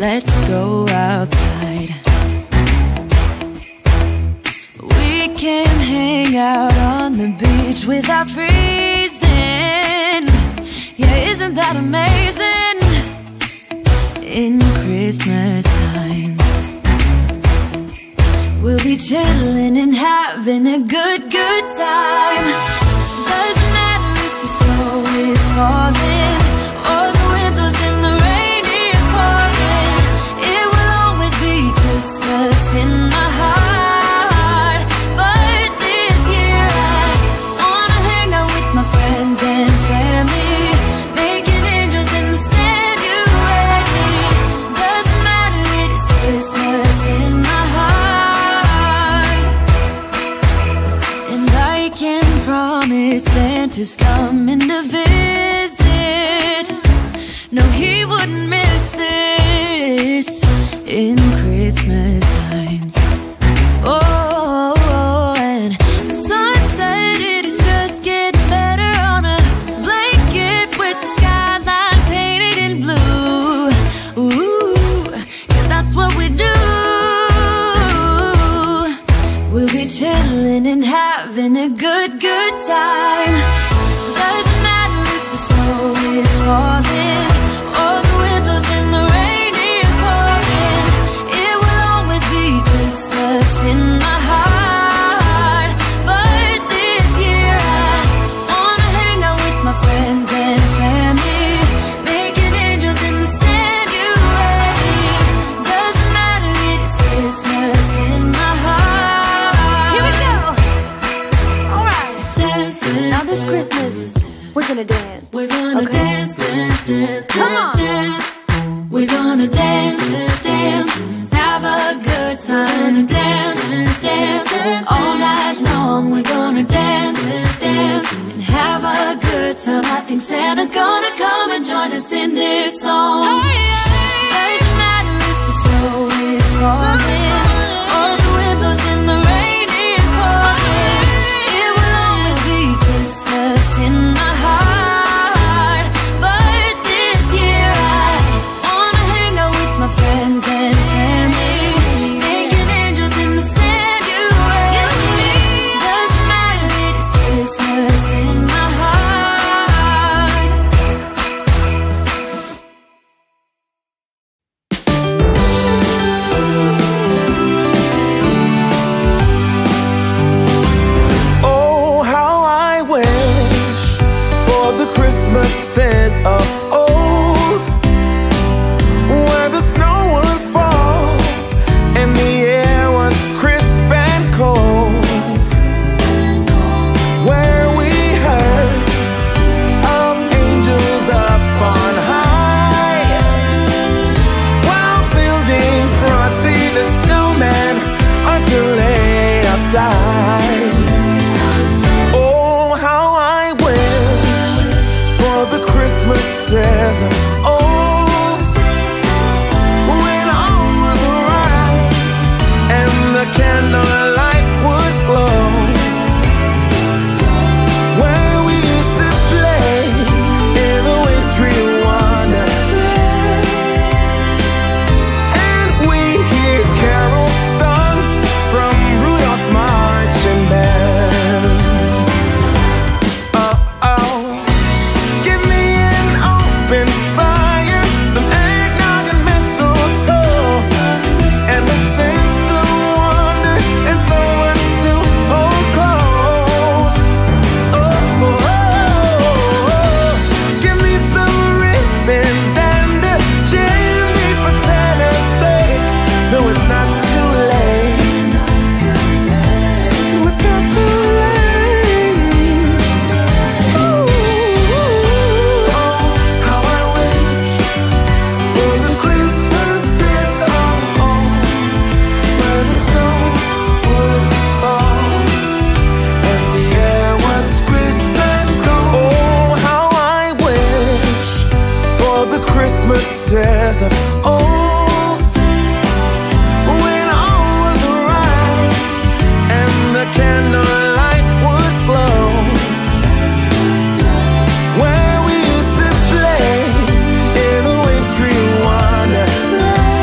let's go outside. We can hang out on the beach without freezing. Yeah, isn't that amazing? In Christmas times, we'll be chilling and having a good time. Doesn't matter if the snow is falling or the wind blows and the rain is pouring. It will always be Christmas in my heart. But this year I wanna hang out with my friends and family, making angels in the sand. You ready? Doesn't matter, it is Christmas in my heart. And I can promise Santa's coming to visit. No, he wouldn't miss this in Christmas times. Oh, and the sun said it is just getting better on a blanket with the skyline painted in blue. Ooh, yeah, that's what we do. We'll be chilling and having a good time. Doesn't matter if the snow is falling or the wind blows and the rain is pouring. It will always be Christmas in my heart. But this year I wanna hang out with my friends and family, making angels in the sand. You ready? Doesn't matter, it is Christmas in my heart. Here we go. All right. Dance, dance, now this Christmas, we're gonna dance. We're gonna dance, dance, dance, come on. Dance. We're gonna dance, dance, have a good time. Dance, dance, all night long. We're gonna dance, dance, and have a good time. I think Santa's gonna come and join us in this song. Doesn't matter if the snow is falling or the wind blows and the rain is pouring. It will always be Christmas in my heart. But this year I wanna hang out with my friends and family, making angels in the sand. You ready? Doesn't matter, it is Christmas in my heart. Oh, how I wish for the Christmases of old, where the snow would fall and the air was crisp and cold, where we heard of angels up on high, while building Frosty the Snowman until late outside. Oh, how I wish for the Christmases of old, when all was right and the candlelight would glow, where we used to play in the wintry wonderland, and we hear carols sung from Rudolph's marching band. Oh, give me an open fire, some eggnog and mistletoe, and a sense of wonder and someone to hold close. Oh, give me some ribbons and a chimney for Santa's sake. No, it's not too late. It's not too late. Oh, how I wish for the Christmases of old, where the snow would fall and the air was crisp and cold. Oh, how I wish for the Christmases of old, when all was right and the candlelight would glow, where we used to play in the wintry wonderland,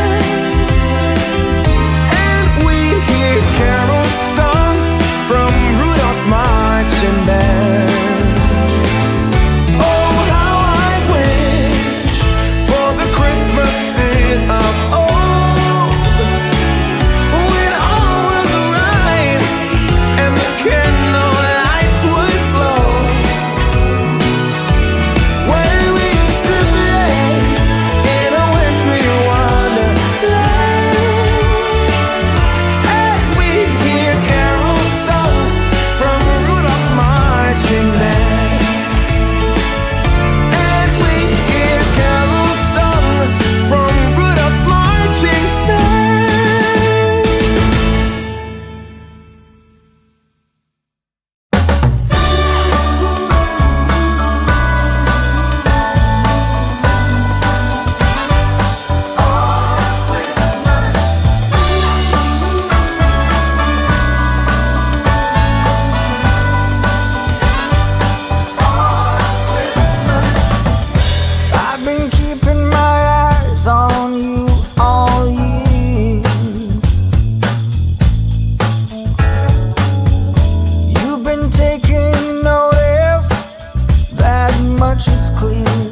much is clear.